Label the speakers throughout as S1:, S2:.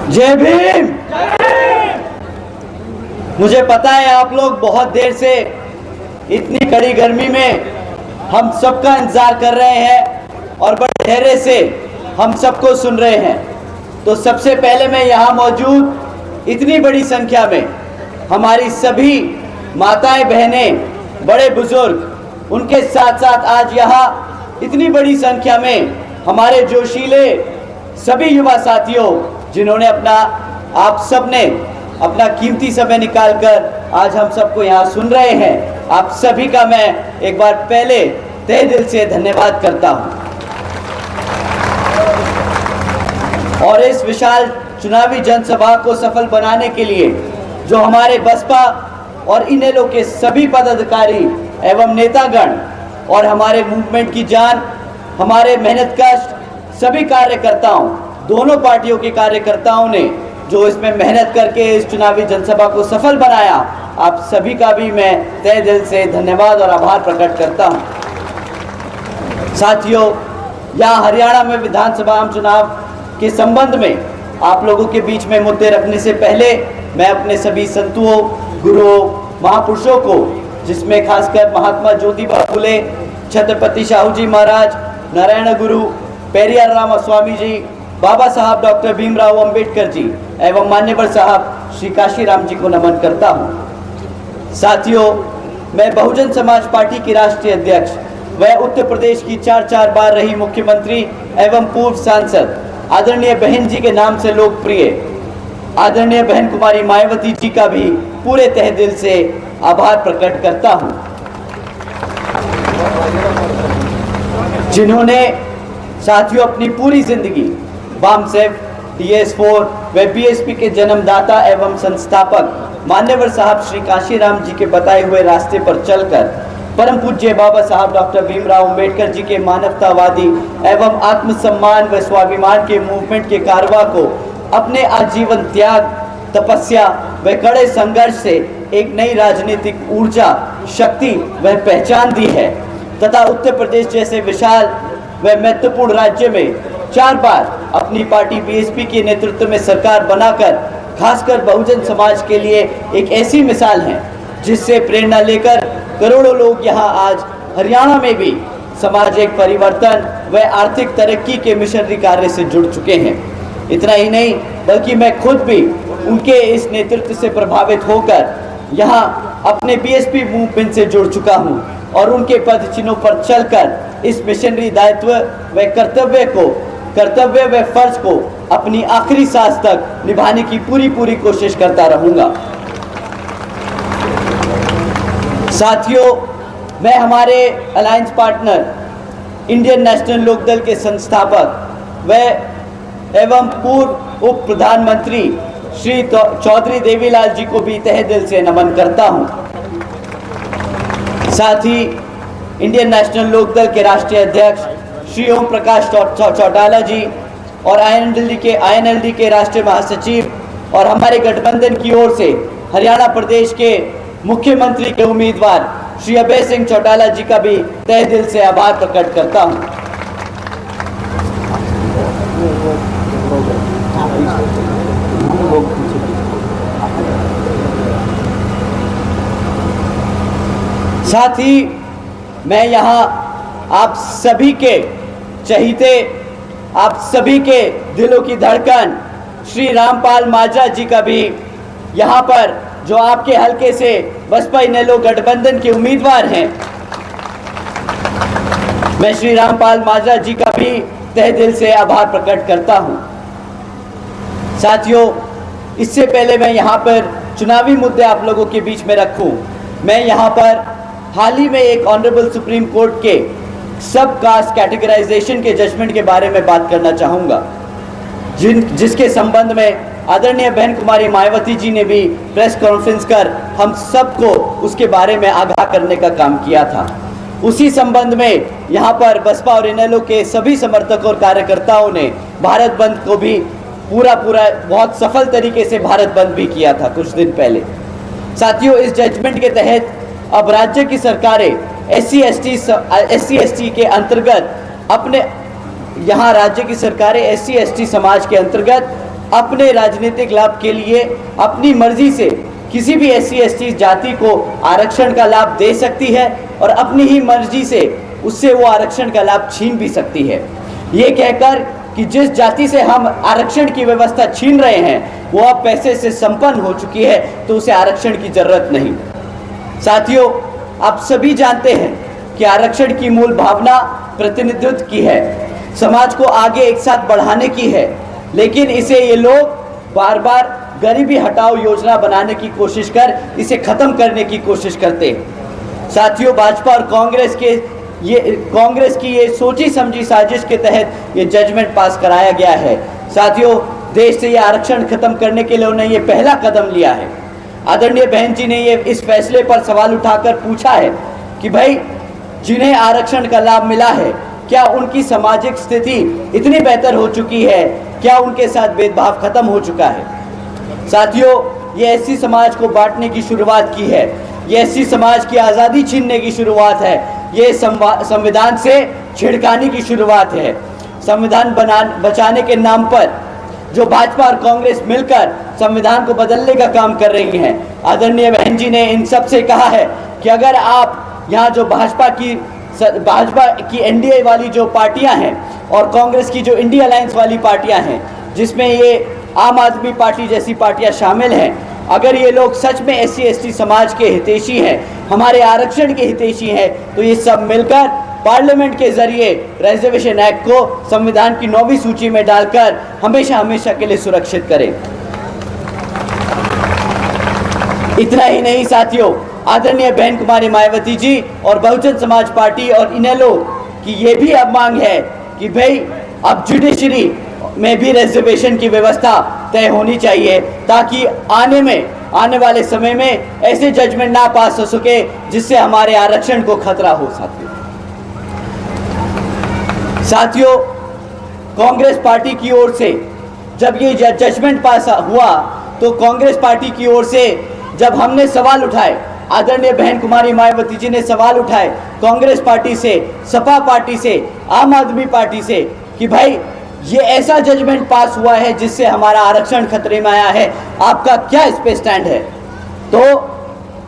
S1: जय भीम। मुझे पता है आप लोग बहुत देर से इतनी कड़ी गर्मी में हम सबका इंतजार कर रहे हैं और बड़े धैर्य से हम सबको सुन रहे हैं। तो सबसे पहले मैं यहाँ मौजूद इतनी बड़ी संख्या में हमारी सभी माताएं बहनें, बड़े बुजुर्ग, उनके साथ साथ आज यहाँ इतनी बड़ी संख्या में हमारे जोशीले सभी युवा साथियों जिन्होंने आप सब ने अपना कीमती समय निकालकर आज हम सबको यहाँ सुन रहे हैं, आप सभी का मैं एक बार पहले तहे दिल से धन्यवाद करता हूँ। और इस विशाल चुनावी जनसभा को सफल बनाने के लिए जो हमारे बसपा और इनेलो के सभी पदाधिकारी एवं नेतागण और हमारे मूवमेंट की जान, हमारे मेहनतकश सभी कार्यकर्ताओं, दोनों पार्टियों के कार्यकर्ताओं ने जो इसमें मेहनत करके इस चुनावी जनसभा को सफल बनाया, आप सभी का भी मैं तहे दिल से धन्यवाद और आभार प्रकट करता हूं। साथियों, यहाँ हरियाणा में विधानसभा आम चुनाव के संबंध में आप लोगों के बीच में मुद्दे रखने से पहले मैं अपने सभी संतों, गुरुओं, महापुरुषों को, जिसमें खासकर महात्मा ज्योतिबा फुले, छत्रपति शाहू जी महाराज, नारायण गुरु, पेरियार रामा स्वामी जी, बाबा साहब डॉक्टर भीमराव अंबेडकर जी एवं मान्यवर साहब श्री काशीराम जी को नमन करता हूं। साथियों, मैं बहुजन समाज पार्टी की राष्ट्रीय अध्यक्ष व उत्तर प्रदेश की 4 बार रही मुख्यमंत्री एवं पूर्व सांसद आदरणीय बहन जी के नाम से लोकप्रिय आदरणीय बहन कुमारी मायावती जी का भी पूरे तहे दिल से आभार प्रकट करता हूं, जिन्होंने साथियों अपनी पूरी जिंदगी बामसेफ, DS4 व BSP के जन्मदाता एवं संस्थापक मान्यवर साहब श्री काशीराम जी के बताए हुए रास्ते पर चलकर परम पूज्य बाबा साहब डॉक्टर भीमराव अंबेडकर जी के मानवतावादी एवं आत्मसम्मान व स्वाभिमान के मूवमेंट के कारवा को अपने आजीवन त्याग, तपस्या व कड़े संघर्ष से एक नई राजनीतिक ऊर्जा, शक्ति व पहचान दी है तथा उत्तर प्रदेश जैसे विशाल व महत्वपूर्ण राज्य में 4 बार अपनी पार्टी BSP के नेतृत्व में सरकार बनाकर खासकर बहुजन समाज के लिए एक ऐसी मिसाल है जिससे प्रेरणा लेकर करोड़ों लोग यहाँ आज हरियाणा में भी सामाजिक परिवर्तन व आर्थिक तरक्की के मिशनरी कार्य से जुड़ चुके हैं। इतना ही नहीं बल्कि मैं खुद भी उनके इस नेतृत्व से प्रभावित होकर यहाँ अपने BSP मूवमेंट से जुड़ चुका हूँ और उनके पद चिन्हों पर चलकर इस मिशनरी दायित्व व कर्तव्य व फर्ज को अपनी आखिरी सांस तक निभाने की पूरी कोशिश करता रहूंगा। साथियों, मैं हमारे alliance partner Indian National Lokdal के संस्थापक व एवं पूर्व उप प्रधानमंत्री श्री चौधरी देवीलाल जी को भी तहे दिल से नमन करता हूं। साथ ही इंडियन नेशनल लोकदल के राष्ट्रीय अध्यक्ष श्री ओम प्रकाश चौटाला जी और INLD के राष्ट्रीय महासचिव और हमारे गठबंधन की ओर से हरियाणा प्रदेश के मुख्यमंत्री के उम्मीदवार श्री अभय सिंह चौटाला जी का भी तहे दिल से आभार प्रकट करता हूं। साथ ही मैं यहाँ आप सभी के चहीते, आप सभी के दिलों की धड़कन श्री रामपाल माजरा जी का भी यहाँ पर जो आपके हलके से बसपा इनेलो गठबंधन के उम्मीदवार हैं, मैं श्री रामपाल माजरा जी का भी तहे दिल से आभार प्रकट करता हूँ। साथियों, इससे पहले मैं यहाँ पर चुनावी मुद्दे आप लोगों के बीच में रखूँ, मैं यहाँ पर हाल ही में एक ऑनरेबल सुप्रीम कोर्ट के सब कास्ट कैटेगराइजेशन के जजमेंट के बारे में बात करना चाहूँगा, जिसके संबंध में आदरणीय बहन कुमारी मायावती जी ने भी प्रेस कॉन्फ्रेंस कर हम सबको उसके बारे में आगाह करने का काम किया था। उसी संबंध में यहाँ पर बसपा और इनेलो के सभी समर्थकों और कार्यकर्ताओं ने भारत बंद को भी पूरा बहुत सफल तरीके से भारत बंद भी किया था कुछ दिन पहले। साथियों, इस जजमेंट के तहत अब राज्य की सरकारें SC/ST के अंतर्गत अपने यहाँ राज्य की सरकारें SC/ST समाज के अंतर्गत अपने राजनीतिक लाभ के लिए अपनी मर्जी से किसी भी SC/ST जाति को आरक्षण का लाभ दे सकती है और अपनी ही मर्जी से उससे वो आरक्षण का लाभ छीन भी सकती है। ये कहकर कि जिस जाति से हम आरक्षण की व्यवस्था छीन रहे हैं वो अब पैसे से संपन्न हो चुकी है, तो उसे आरक्षण की जरूरत नहीं। साथियों, आप सभी जानते हैं कि आरक्षण की मूल भावना प्रतिनिधित्व की है, समाज को आगे एक साथ बढ़ाने की है, लेकिन इसे ये लोग बार बार गरीबी हटाओ योजना बनाने की कोशिश कर इसे खत्म करने की कोशिश करते हैं। साथियों, भाजपा और कांग्रेस की ये सोची समझी साजिश के तहत ये जजमेंट पास कराया गया है। साथियों, देश से ये आरक्षण खत्म करने के लिए उन्होंने ये पहला कदम लिया है। आदरणीय बहन जी ने ये इस फैसले पर सवाल उठाकर पूछा है कि भाई जिन्हें आरक्षण का लाभ मिला है, क्या उनकी सामाजिक स्थिति इतनी बेहतर हो चुकी है, क्या उनके साथ भेदभाव खत्म हो चुका है। साथियों, ये SC समाज को बांटने की शुरुआत की है, ये SC समाज की आज़ादी छीनने की शुरुआत है, ये संविधान से छिड़काने की शुरुआत है। संविधान बचाने के नाम पर जो भाजपा और कांग्रेस मिलकर संविधान को बदलने का काम कर रही हैं। आदरणीय बहन जी ने इन सब से कहा है कि अगर आप यहाँ जो भाजपा की NDA वाली जो पार्टियां हैं और कांग्रेस की जो इंडिया अलायंस वाली पार्टियां हैं, जिसमें ये आम आदमी पार्टी जैसी पार्टियां शामिल हैं, अगर ये लोग सच में SC/ST समाज के हितैषी हैं, हमारे आरक्षण के हितैषी हैं, तो ये सब मिलकर पार्लियामेंट के जरिए रिजर्वेशन एक्ट को संविधान की 9वीं सूची में डालकर हमेशा हमेशा के लिए सुरक्षित करें। इतना ही नहीं साथियों, आदरणीय बहन कुमारी मायावती जी और बहुजन समाज पार्टी और इनेलो की ये भी अब मांग है कि भाई अब जुडिशरी में भी रिजर्वेशन की व्यवस्था तय होनी चाहिए, ताकि आने वाले समय में ऐसे जजमेंट ना पास हो सके जिससे हमारे आरक्षण को खतरा हो सके। साथियों, कांग्रेस पार्टी की ओर से जब ये जजमेंट पास हुआ तो कांग्रेस पार्टी की ओर से जब हमने सवाल उठाए, आदरणीय बहन कुमारी मायावती जी ने सवाल उठाए कांग्रेस पार्टी से, सपा पार्टी से, आम आदमी पार्टी से कि भाई ये ऐसा जजमेंट पास हुआ है जिससे हमारा आरक्षण खतरे में आया है, आपका क्या इस पे स्टैंड है। तो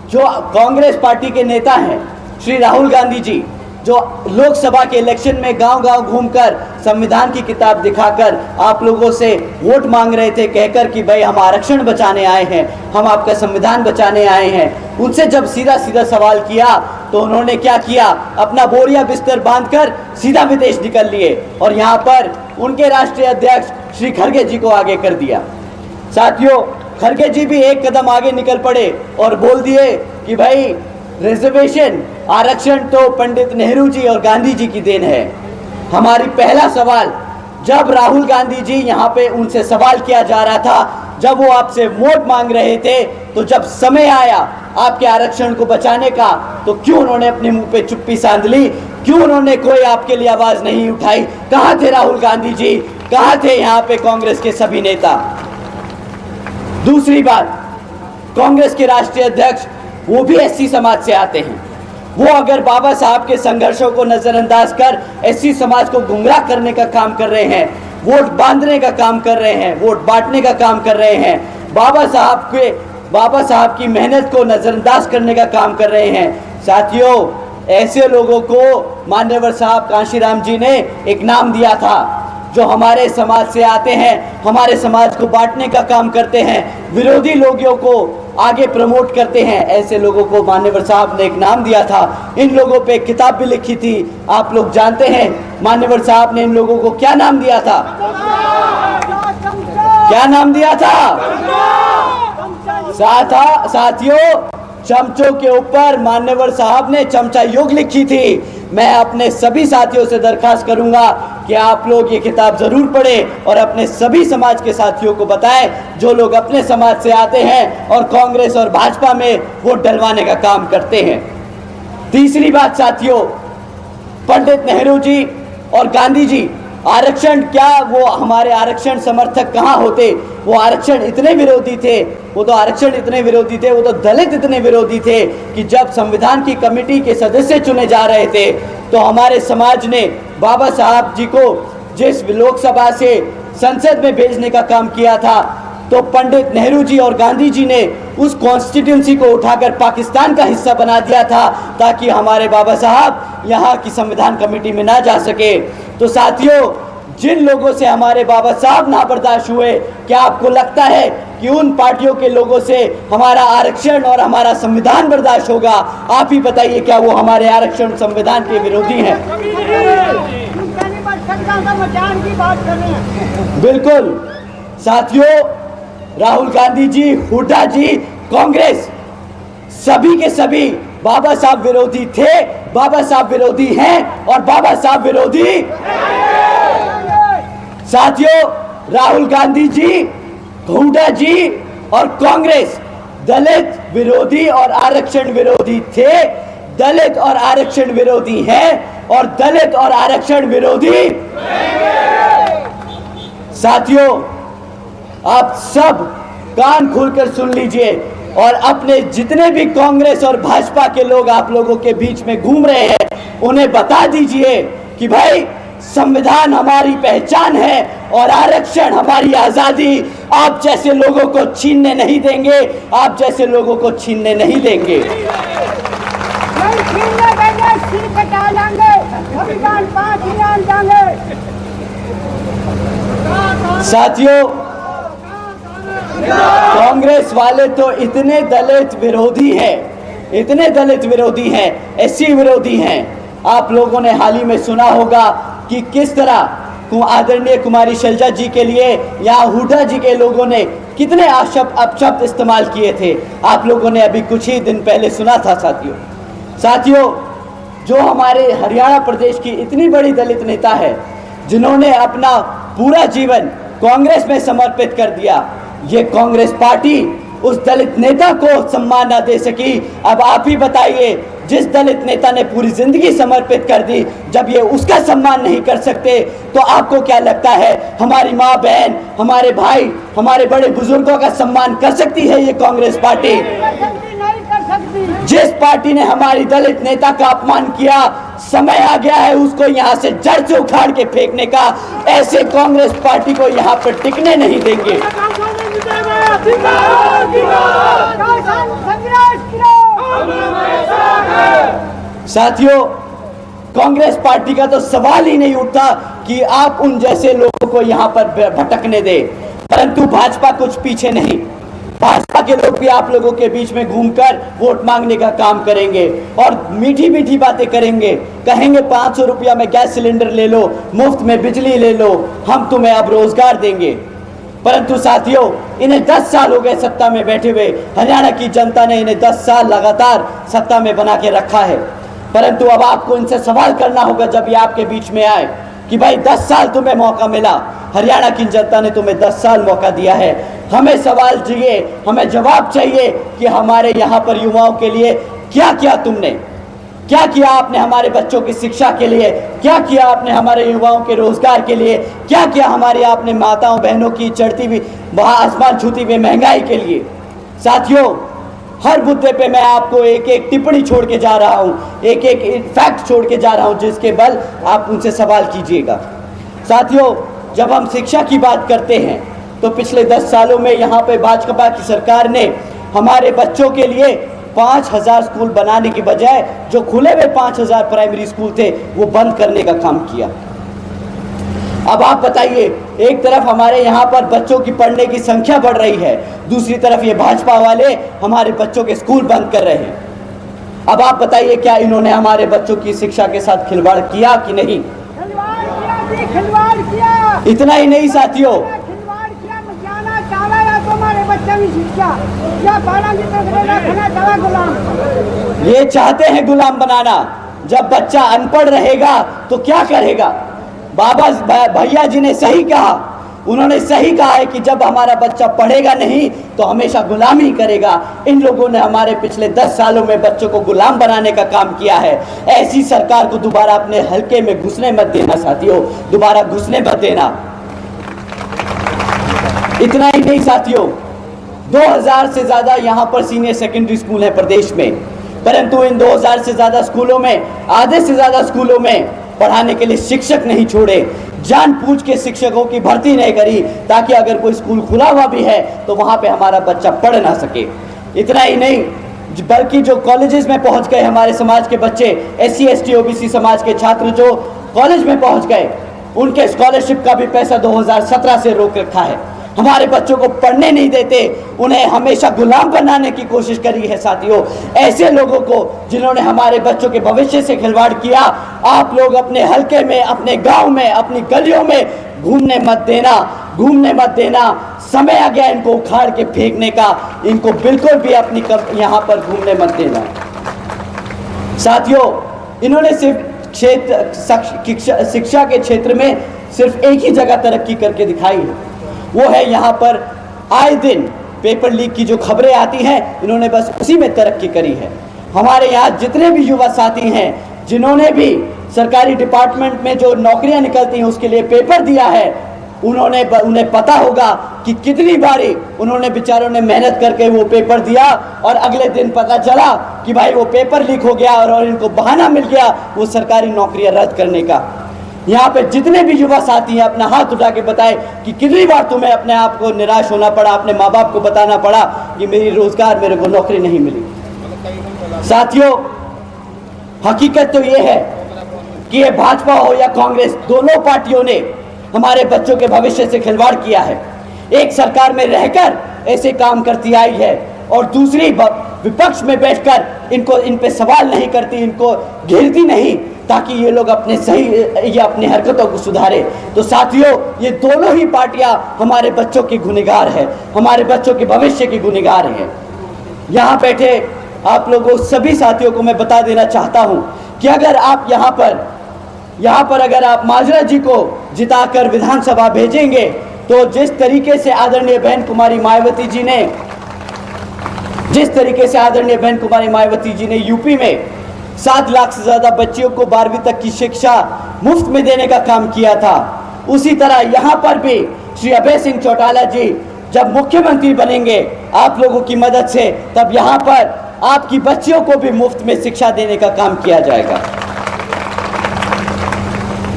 S1: जो कांग्रेस पार्टी के नेता हैं श्री राहुल गांधी जी, जो लोकसभा के इलेक्शन में गांव-गांव घूमकर संविधान की किताब दिखाकर आप लोगों से वोट मांग रहे थे, कहकर कि भाई हम आरक्षण बचाने आए हैं, हम आपका संविधान बचाने आए हैं, उनसे जब सीधा सीधा सवाल किया तो उन्होंने क्या किया, अपना बोरिया बिस्तर बांधकर सीधा विदेश निकल लिए और यहाँ पर उनके राष्ट्रीय अध्यक्ष श्री खड़गे जी को आगे कर दिया। साथियों, खड़गे जी भी एक कदम आगे निकल पड़े और बोल दिए कि भाई रिजर्वेशन आरक्षण तो पंडित नेहरू जी और गांधी जी की देन है। हमारी पहला सवाल जब राहुल गांधी जी यहाँ पे उनसे सवाल किया जा रहा था, जब वो आपसे वोट मांग रहे थे, तो जब समय आया आपके आरक्षण को बचाने का, तो क्यों उन्होंने अपने मुंह पे चुप्पी साध ली, क्यों उन्होंने कोई आपके लिए आवाज नहीं उठाई। कहाँ थे राहुल गांधी जी, कहाँ थे यहाँ पे कांग्रेस के सभी नेता। दूसरी बात, कांग्रेस के राष्ट्रीय अध्यक्ष वो भी SC समाज से आते हैं, वो अगर बाबा साहब के संघर्षों को नजरअंदाज कर SC समाज को गुमराह करने का काम कर रहे हैं, वोट बांधने का काम कर रहे हैं, वोट बांटने का काम कर रहे हैं, बाबा साहब की मेहनत को नजरअंदाज करने का काम कर रहे हैं। साथियों, ऐसे लोगों को मान्यवर साहब कांशीराम जी ने एक नाम दिया था, जो हमारे समाज से आते हैं, हमारे समाज को बांटने का काम करते हैं, विरोधी लोगों को आगे प्रमोट करते हैं, ऐसे लोगों को मान्यवर साहब ने एक नाम दिया था। इन लोगों पे एक किताब भी लिखी थी, आप लोग जानते हैं मान्यवर साहब ने इन लोगों को क्या नाम दिया था, क्या नाम दिया था साथियों, चमचों के ऊपर मान्यवर साहब ने चमचा युग लिखी थी। मैं अपने सभी साथियों से दरखास्त करूंगा कि आप लोग ये किताब जरूर पढ़ें और अपने सभी समाज के साथियों को बताएं, जो लोग अपने समाज से आते हैं और कांग्रेस और भाजपा में वोट डलवाने का काम करते हैं। तीसरी बात साथियों, पंडित नेहरू जी और गांधी जी, आरक्षण क्या वो हमारे आरक्षण समर्थक कहाँ होते, वो आरक्षण इतने विरोधी थे, वो तो आरक्षण इतने विरोधी थे, वो तो दलित इतने विरोधी थे कि जब संविधान की कमेटी के सदस्य चुने जा रहे थे तो हमारे समाज ने बाबा साहब जी को जिस लोकसभा से संसद में भेजने का काम किया था, तो पंडित नेहरू जी और गांधी जी ने उस कॉन्स्टिट्यूंसी को उठाकर पाकिस्तान का हिस्सा बना दिया था, ताकि हमारे बाबा साहब यहाँ की संविधान कमेटी में ना जा सके। तो साथियों, जिन लोगों से हमारे बाबा साहब नाबर्दाश्त हुए, क्या आपको लगता है कि उन पार्टियों के लोगों से हमारा आरक्षण और हमारा संविधान बर्दाश्त होगा? आप ही बताइए, क्या वो हमारे आरक्षण संविधान के विरोधी हैं? बिल्कुल साथियों, राहुल गांधी जी, हुड्डा जी, कांग्रेस, सभी के सभी बाबा साहब विरोधी थे, बाबा साहब विरोधी हैं और बाबा साहब विरोधी। साथियों, राहुल गांधी जी, हुड्डा जी और कांग्रेस दलित विरोधी और आरक्षण विरोधी थे, दलित और आरक्षण विरोधी हैं और दलित और आरक्षण विरोधी। साथियों, आप सब कान खोलकर सुन लीजिए और अपने जितने भी कांग्रेस और भाजपा के लोग आप लोगों के बीच में घूम रहे हैं, उन्हें बता दीजिए कि भाई, संविधान हमारी पहचान है और आरक्षण हमारी आजादी। आप जैसे लोगों को छीनने नहीं देंगे, आप जैसे लोगों को छीनने नहीं देंगे। साथियों, कांग्रेस वाले तो इतने दलित विरोधी हैं, इतने दलित विरोधी हैं, एससी विरोधी हैं। आप लोगों ने हाल ही में सुना होगा कि किस तरह आदरणीय कुमारी शैलजा जी के लिए या हुड्डा जी के लोगों ने कितने अपशब्द इस्तेमाल किए थे। आप लोगों ने अभी कुछ ही दिन पहले सुना था। साथियों, जो हमारे हरियाणा प्रदेश की इतनी बड़ी दलित नेता है, जिन्होंने अपना पूरा जीवन कांग्रेस में समर्पित कर दिया, ये कांग्रेस पार्टी उस दलित नेता को सम्मान न दे सकी। अब आप ही बताइए, जिस दलित नेता ने पूरी जिंदगी समर्पित कर दी, जब ये उसका सम्मान नहीं कर सकते, तो आपको क्या लगता है हमारी माँ बहन, हमारे भाई, हमारे बड़े बुजुर्गों का सम्मान कर सकती है ये कांग्रेस पार्टी? जिस पार्टी ने हमारी दलित नेता का अपमान किया, समय आ गया है उसको यहाँ से जड़ से उखाड़ के फेंकने का। ऐसे कांग्रेस पार्टी को यहाँ पर टिकने नहीं देंगे। साथियों, कांग्रेस पार्टी का तो सवाल ही नहीं उठता कि आप उन जैसे लोगों को यहाँ पर भटकने दें, परंतु भाजपा कुछ पीछे नहीं। भाजपा के लोग भी आप लोगों के बीच में घूमकर वोट मांगने का काम करेंगे और मीठी मीठी बातें करेंगे, कहेंगे 500 रुपया में गैस सिलेंडर ले लो, मुफ्त में बिजली ले लो, हम तुम्हें अब रोजगार देंगे। परंतु साथियों, इन्हें 10 साल हो गए सत्ता में बैठे हुए। हरियाणा की जनता ने इन्हें 10 साल लगातार सत्ता में बना के रखा है। परंतु अब आपको इनसे सवाल करना होगा जब ये आपके बीच में आए कि भाई 10 साल तुम्हें मौका मिला, हरियाणा की जनता ने तुम्हें 10 साल मौका दिया है। हमें सवाल चाहिए, हमें जवाब चाहिए कि हमारे यहाँ पर युवाओं के लिए क्या किया तुमने, क्या किया आपने हमारे बच्चों की शिक्षा के लिए, क्या किया आपने हमारे युवाओं के रोजगार के लिए, क्या किया हमारी आपने माताओं बहनों की चढ़ती हुई आसमान छूती हुई महंगाई के लिए। साथियों, हर मुद्दे पे मैं आपको एक एक टिप्पणी छोड़ के जा रहा हूँ, एक एक फैक्ट छोड़ के जा रहा हूँ, जिसके बल आप उनसे सवाल कीजिएगा। साथियों, जब हम शिक्षा की बात करते हैं तो पिछले 10 सालों में यहाँ पे भाजपा की सरकार ने हमारे बच्चों के लिए 5000 स्कूल बनाने की बजाय जो खुले हुए 5000 प्राइमरी स्कूल थे वो बंद करने का काम किया। अब आप बताइए, एक तरफ हमारे यहाँ पर बच्चों की पढ़ने की संख्या बढ़ रही है, दूसरी तरफ ये भाजपा वाले हमारे बच्चों के स्कूल बंद कर रहे हैं। अब आप बताइए, क्या इन्होंने हमारे बच्चों की शिक्षा के साथ खिलवाड़ किया कि नहीं? खिलवाड़ किया। इतना ही नहीं साथियों, ये चाहते हैं गुलाम बनाना। जब बच्चा अनपढ़ रहेगा तो क्या करेगा? बाबा भैया जी ने सही कहा, उन्होंने सही कहा है कि जब हमारा बच्चा पढ़ेगा नहीं तो हमेशा गुलामी करेगा। इन लोगों ने हमारे पिछले 10 सालों में बच्चों को गुलाम बनाने का काम किया है। ऐसी सरकार को दोबारा अपने हल्के में घुसने मत देना साथियों, दोबारा घुसने मत देना। इतना ही नहीं साथियों, 2000 से ज्यादा यहाँ पर सीनियर सेकेंडरी स्कूल है प्रदेश में, परंतु इन 2000 से ज्यादा स्कूलों में, आधे से ज्यादा स्कूलों में पढ़ाने के लिए शिक्षक नहीं छोड़े। जानबूझ के शिक्षकों की भर्ती नहीं करी ताकि अगर कोई स्कूल खुला हुआ भी है तो वहाँ पे हमारा बच्चा पढ़ ना सके। इतना ही नहीं, बल्कि जो कॉलेजेस में पहुँच गए हमारे समाज के बच्चे, SC ST OBC समाज के छात्र जो कॉलेज में पहुँच गए, उनके स्कॉलरशिप का भी पैसा 2017 से रोक रखा है। हमारे बच्चों को पढ़ने नहीं देते, उन्हें हमेशा गुलाम बनाने की कोशिश करी है। साथियों, ऐसे लोगों को जिन्होंने हमारे बच्चों के भविष्य से खिलवाड़ किया, आप लोग अपने हलके में, अपने गांव में, अपनी गलियों में घूमने मत देना। समय आ गया इनको उखाड़ के फेंकने का। इनको बिल्कुल भी अपनी यहाँ पर घूमने मत देना। साथियों, इन्होंने सिर्फ शिक्षा के क्षेत्र में सिर्फ एक ही जगह तरक्की करके दिखाई है, वो है यहाँ पर आए दिन पेपर लीक की जो खबरें आती हैं, इन्होंने बस उसी में तरक्की करी है। हमारे यहाँ जितने भी युवा साथी हैं जिन्होंने भी सरकारी डिपार्टमेंट में जो नौकरियां निकलती हैं उसके लिए पेपर दिया है, उन्हें पता होगा कि कितनी बारी उन्होंने बेचारों ने मेहनत करके वो पेपर दिया और अगले दिन पता चला कि भाई वो पेपर लीक हो गया और इनको बहाना मिल गया वो सरकारी नौकरियां रद्द करने का। यहाँ पे जितने भी युवा साथी हैं अपना हाथ उठा के बताएं कि कितनी बार तुम्हें अपने आप को निराश होना पड़ा, अपने माँ बाप को बताना पड़ा कि मेरी रोजगार, मेरे को नौकरी नहीं मिली। साथियों, हकीकत तो ये है कि ये भाजपा हो या कांग्रेस, दोनों पार्टियों ने हमारे बच्चों के भविष्य से खिलवाड़ किया है। एक सरकार में रहकर ऐसे काम करती आई है और दूसरी विपक्ष में बैठकर इन पे सवाल नहीं करती, इनको घेरती नहीं ताकि ये लोग अपनी हरकतों को सुधारे। तो साथियों, ये दोनों ही पार्टियां हमारे बच्चों के गुनहगार है, हमारे बच्चों के भविष्य के गुनहगार है। यहाँ बैठे आप लोगों सभी साथियों को मैं बता देना चाहता हूँ कि अगर आप यहाँ पर अगर आप माजरा जी को जिताकर विधानसभा भेजेंगे तो जिस तरीके से आदरणीय बहन कुमारी मायावती जी ने यूपी में 7 लाख से ज़्यादा बच्चियों को 12वीं तक की शिक्षा मुफ्त में देने का काम किया था, उसी तरह यहाँ पर भी श्री अभय सिंह चौटाला जी जब मुख्यमंत्री बनेंगे आप लोगों की मदद से, तब यहाँ पर आपकी बच्चियों को भी मुफ्त में शिक्षा देने का काम किया जाएगा।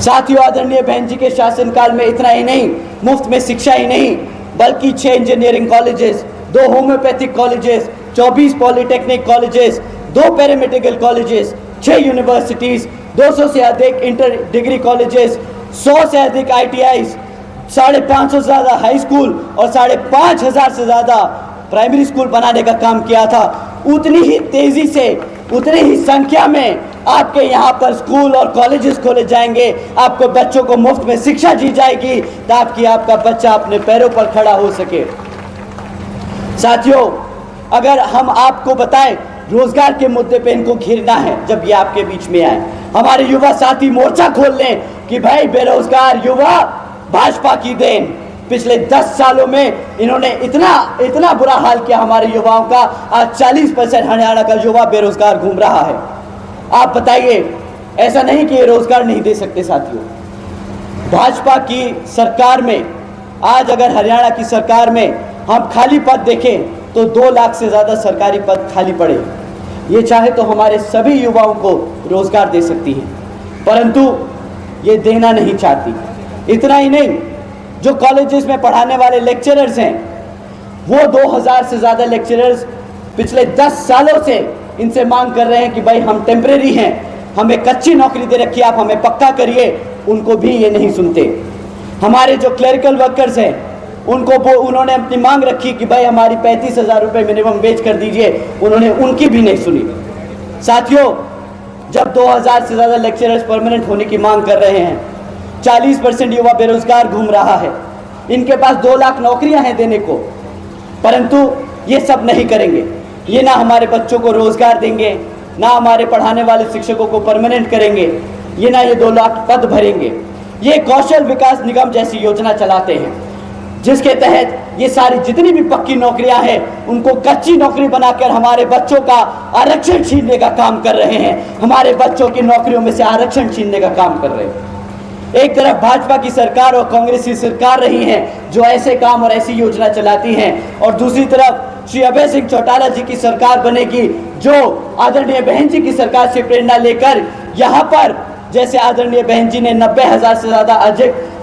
S1: साथियों, आदरणीय बहन जी के शासनकाल में इतना ही नहीं, मुफ्त में शिक्षा ही नहीं बल्कि 6 engineering colleges, 2 homeopathic colleges, 24 polytechnic colleges, 2 paramedical colleges, 6 universities, 200 से अधिक इंटर डिग्री कॉलेजेस, 100 से अधिक ITIs, 550 से ज़्यादा हाई स्कूल और 5,500 से ज़्यादा प्राइमरी स्कूल बनाने का काम किया था। उतनी ही तेज़ी से, उतनी ही संख्या में आपके यहाँ पर स्कूल और कॉलेजेस खोले जाएंगे, आपको बच्चों को मुफ्त में शिक्षा दी जाएगी ताकि आपका बच्चा अपने पैरों पर खड़ा हो सके। साथियों, अगर हम आपको बताएं रोजगार के मुद्दे पे इनको घेरना है, जब ये आपके बीच में आए, हमारे युवा साथी मोर्चा खोल लें कि भाई बेरोजगार युवा भाजपा की देन। पिछले 10 सालों में इन्होंने इतना बुरा हाल किया हमारे युवाओं का। आज 40% हरियाणा का युवा बेरोजगार घूम रहा है। आप बताइए, ऐसा नहीं कि ये रोजगार नहीं दे सकते। साथियों, भाजपा की सरकार में आज अगर हरियाणा की सरकार में हम खाली पद देखें तो 2 लाख से ज़्यादा सरकारी पद खाली पड़े। ये चाहे तो हमारे सभी युवाओं को रोजगार दे सकती है, परंतु ये देना नहीं चाहती। इतना ही नहीं, जो कॉलेजेस में पढ़ाने वाले लेक्चरर्स हैं, वो 2000 से ज़्यादा लेक्चरर्स पिछले 10 सालों से इनसे मांग कर रहे हैं कि भाई हम टेम्परेरी हैं, हमें कच्ची नौकरी दे रखी, आप हमें पक्का करिए। उनको भी ये नहीं सुनते। हमारे जो क्लरिकल वर्कर्स हैं उन्होंने अपनी मांग रखी कि भाई हमारी 35,000 रुपये मिनिमम वेज कर दीजिए, उन्होंने उनकी भी नहीं सुनी। साथियों, जब 2000 से ज़्यादा लेक्चरर्स परमानेंट होने की मांग कर रहे हैं, 40% युवा बेरोजगार घूम रहा है, इनके पास 2 लाख नौकरियां हैं देने को, परंतु ये सब नहीं करेंगे। ये ना हमारे बच्चों को रोजगार देंगे, ना हमारे पढ़ाने वाले शिक्षकों को परमानेंट करेंगे, ये ना ये 2 लाख पद भरेंगे। ये कौशल विकास निगम जैसी योजना चलाते हैं जिसके तहत ये सारी जितनी भी पक्की नौकरियां हैं उनको कच्ची नौकरी बनाकर हमारे बच्चों का आरक्षण छीनने का काम कर रहे हैं, हमारे बच्चों की नौकरियों में से आरक्षण छीनने का काम कर रहे हैं। एक तरफ भाजपा की सरकार और कांग्रेस की सरकार रही है जो ऐसे काम और ऐसी योजना चलाती हैं, और दूसरी तरफ श्री अभय सिंह चौटाला जी की सरकार बनेगी जो आदरणीय बहन जी की सरकार से प्रेरणा लेकर यहाँ पर जैसे आदरणीय बहन जी ने 90,000 से ज़्यादा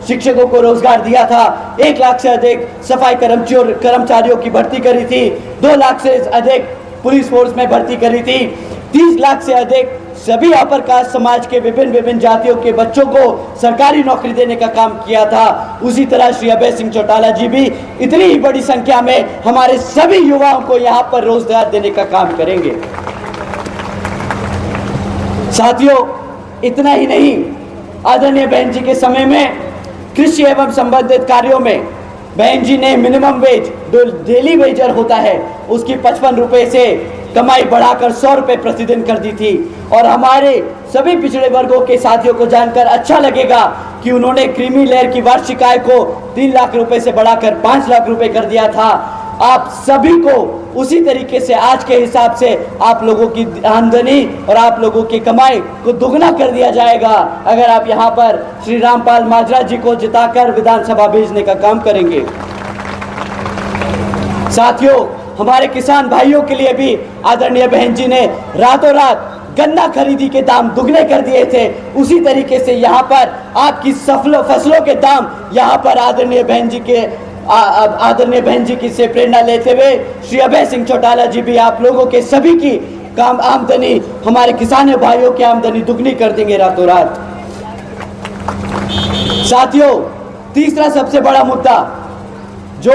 S1: शिक्षकों को रोजगार दिया था, 1 लाख से अधिक सफाई कर्मचारियों की भर्ती करी थी, 2 लाख से अधिक पुलिस फोर्स में भर्ती करी थी, 30 लाख से अधिक सभी अपर कास्ट समाज के विभिन्न जातियों के बच्चों को सरकारी नौकरी देने का काम किया था। उसी तरह श्री अभय सिंह चौटाला जी भी इतनी ही बड़ी संख्या में हमारे सभी युवाओं को यहाँ पर रोजगार देने का काम करेंगे। साथियों, इतना ही नहीं, आदरणीय बहन जी के समय में कृषि एवं संबंधित कार्यों में बहन जी ने मिनिमम वेज, जो डेली वेजर होता है, उसकी 55 रुपए से कमाई बढ़ाकर 100 रुपए प्रतिदिन कर दी थी। और हमारे सभी पिछड़े वर्गों के साथियों को जानकर अच्छा लगेगा कि उन्होंने क्रीमी लेयर की वार्षिक आय को 3 लाख रुपए से बढ़ाकर 5 लाख रुपए कर दिया था। आप सभी को उसी तरीके से आज के हिसाब से आप लोगों की आमदनी और आप लोगों की कमाई को दुगना कर दिया जाएगा अगर आप यहाँ पर श्री रामपाल माजरा जी को जिताकर विधानसभा भेजने का काम करेंगे। साथियों, हमारे किसान भाइयों के लिए भी आदरणीय बहन जी ने रातों रात गन्ना खरीदी के दाम दुगने कर दिए थे। उसी तरीके से यहाँ पर आपकी फसलों के दाम यहाँ पर आदरणीय बहन जी की से प्रेरणा लेते हुए श्री अभय सिंह चौटाला जी भी आप लोगों के सभी की आमदनी, हमारे किसान भाइयों की आमदनी दुगनी कर देंगे रातों रात। साथियों, तीसरा सबसे बड़ा मुद्दा जो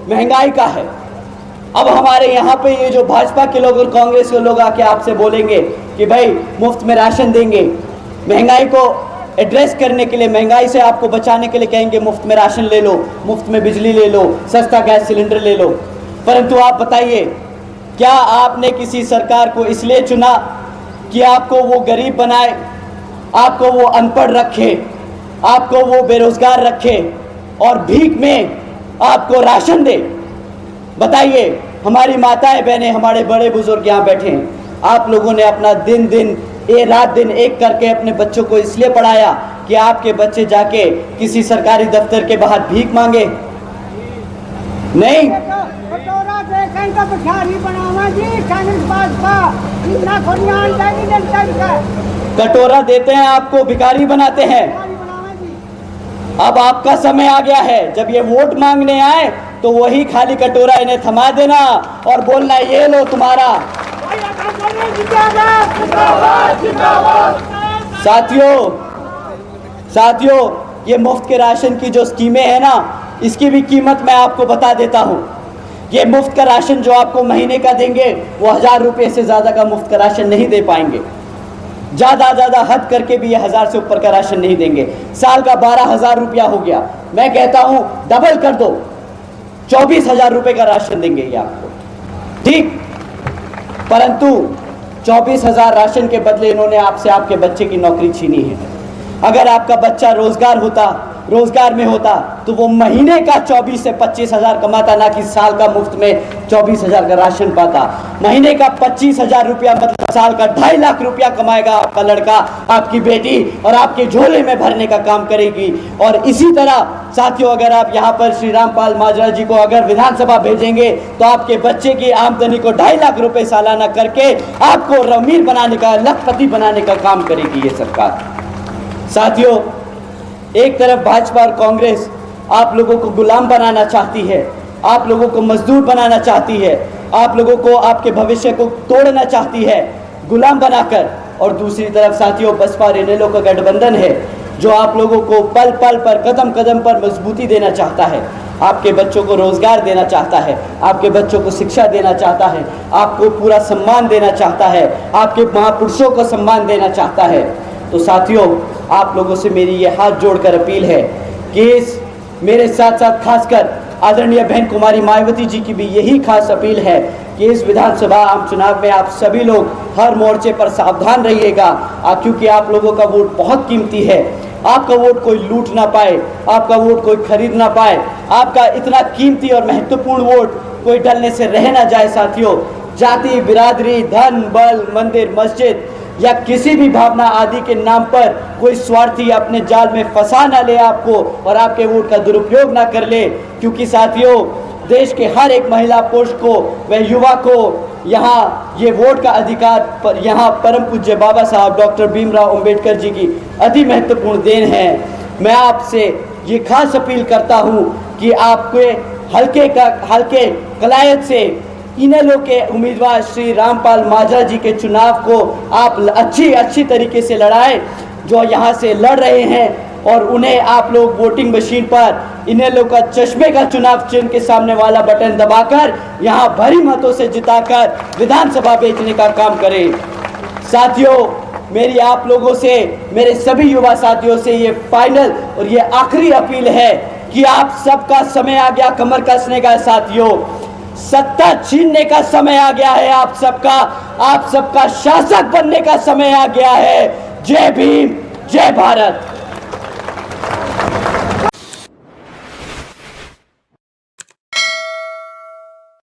S1: महंगाई का है। अब हमारे यहाँ पे ये जो भाजपा के लोग और कांग्रेस के लोग आके आपसे बोलेंगे कि भाई मुफ्त में राशन देंगे, महंगाई को एड्रेस करने के लिए, महंगाई से आपको बचाने के लिए कहेंगे मुफ्त में राशन ले लो, मुफ्त में बिजली ले लो, सस्ता गैस सिलेंडर ले लो। परंतु आप बताइए, क्या आपने किसी सरकार को इसलिए चुना कि आपको वो गरीब बनाए, आपको वो अनपढ़ रखे, आपको वो बेरोजगार रखे और भीख में आपको राशन दे? बताइए, हमारी माताएं बहनें, हमारे बड़े बुजुर्ग यहाँ बैठे हैं, आप लोगों ने अपना रात दिन एक करके अपने बच्चों को इसलिए पढ़ाया कि आपके बच्चे जाके किसी सरकारी दफ्तर के बाहर भीख मांगे? नहीं। कटोरा देते हैं आपको, भिखारी बनाते हैं। अब आपका समय आ गया है, जब ये वोट मांगने आए तो वही खाली कटोरा इन्हें थमा देना और बोलना ये लो तुम्हारा। साथियों, ये मुफ्त के राशन की जो स्कीमें हैं ना, इसकी भी कीमत मैं आपको बता देता हूँ। ये मुफ्त का राशन जो आपको महीने का देंगे वो 1000 रुपये से ज़्यादा का मुफ्त का राशन नहीं दे पाएंगे। ज़्यादा हद करके भी ये 1000 से ऊपर का राशन नहीं देंगे। साल का 12,000 रुपया हो गया, मैं कहता हूँ डबल कर दो, 24,000 रुपये का राशन देंगे ये आपको, ठीक। परंतु 24,000 राशन के बदले इन्होंने आपसे आपके बच्चे की नौकरी छीनी है। अगर आपका बच्चा रोजगार में होता तो वो महीने का 24 से 25,000 कमाता, ना कि साल का मुफ्त में 24,000 का राशन पाता। महीने का 25,000 रुपया मतलब साल का 2.5 लाख रुपया कमाएगा आपका लड़का, आपकी बेटी, और आपके झोले में भरने का काम करेगी। और इसी तरह साथियों, अगर आप यहाँ पर श्री रामपाल माजरा जी को अगर विधानसभा भेजेंगे तो आपके बच्चे की आमदनी को 2.5 लाख रुपए सालाना करके आपको अमीर बनाने का, लखपति बनाने का काम करेगी ये सरकार। साथियों, एक तरफ भाजपा और कांग्रेस आप लोगों को गुलाम बनाना चाहती है, आप लोगों को मजदूर बनाना चाहती है, आप लोगों को आपके भविष्य को तोड़ना चाहती है गुलाम बनाकर, और दूसरी तरफ साथियों बसपा और इनेलो का गठबंधन है जो आप लोगों को पल पल पर, कदम कदम पर मजबूती देना चाहता है, आपके बच्चों को रोजगार देना चाहता है, आपके बच्चों को शिक्षा देना चाहता है, आपको पूरा सम्मान देना चाहता है, आपके महापुरुषों को सम्मान देना चाहता है। तो साथियों, आप लोगों से मेरी ये हाथ जोड़कर अपील है कि इस मेरे साथ साथ खासकर आदरणीय बहन कुमारी मायावती जी की भी यही खास अपील है कि इस विधानसभा आम चुनाव में आप सभी लोग हर मोर्चे पर सावधान रहिएगा, क्योंकि आप लोगों का वोट बहुत कीमती है। आपका वोट कोई लूट ना पाए, आपका वोट कोई खरीद ना पाए, आपका इतना कीमती और महत्वपूर्ण वोट कोई डलने से रह ना जाए। साथियों, जाति, बिरादरी, धन, बल, मंदिर, मस्जिद या किसी भी भावना आदि के नाम पर कोई स्वार्थी अपने जाल में फंसा ना ले आपको और आपके वोट का दुरुपयोग ना कर ले, क्योंकि साथियों देश के हर एक महिला, पुरुष को, वह युवा को यहाँ ये वोट का अधिकार पर यहाँ परम पूज्य बाबा साहब डॉक्टर भीमराव अंबेडकर जी की अति महत्वपूर्ण देन है। मैं आपसे ये खास अपील करता हूँ कि आपके हल्के कलायत से इनेलो के उम्मीदवार श्री रामपाल माजरा जी के चुनाव को आप अच्छी तरीके से लड़ाएं, जो यहाँ से लड़ रहे हैं, और उन्हें आप लोग वोटिंग मशीन पर इनेलो का चश्मे का चुनाव चिन्ह के सामने वाला बटन दबाकर यहाँ भारी मतों से जिताकर विधानसभा भेजने का काम करें। साथियों, मेरी आप लोगों से, मेरे सभी युवा साथियों से ये फाइनल और ये आखिरी अपील है कि आप सबका समय आ गया कमर कसने का। साथियों, सत्ता छीनने का समय आ गया है, आप सबका शासक बनने का समय आ गया है। जय भीम, जय भारत।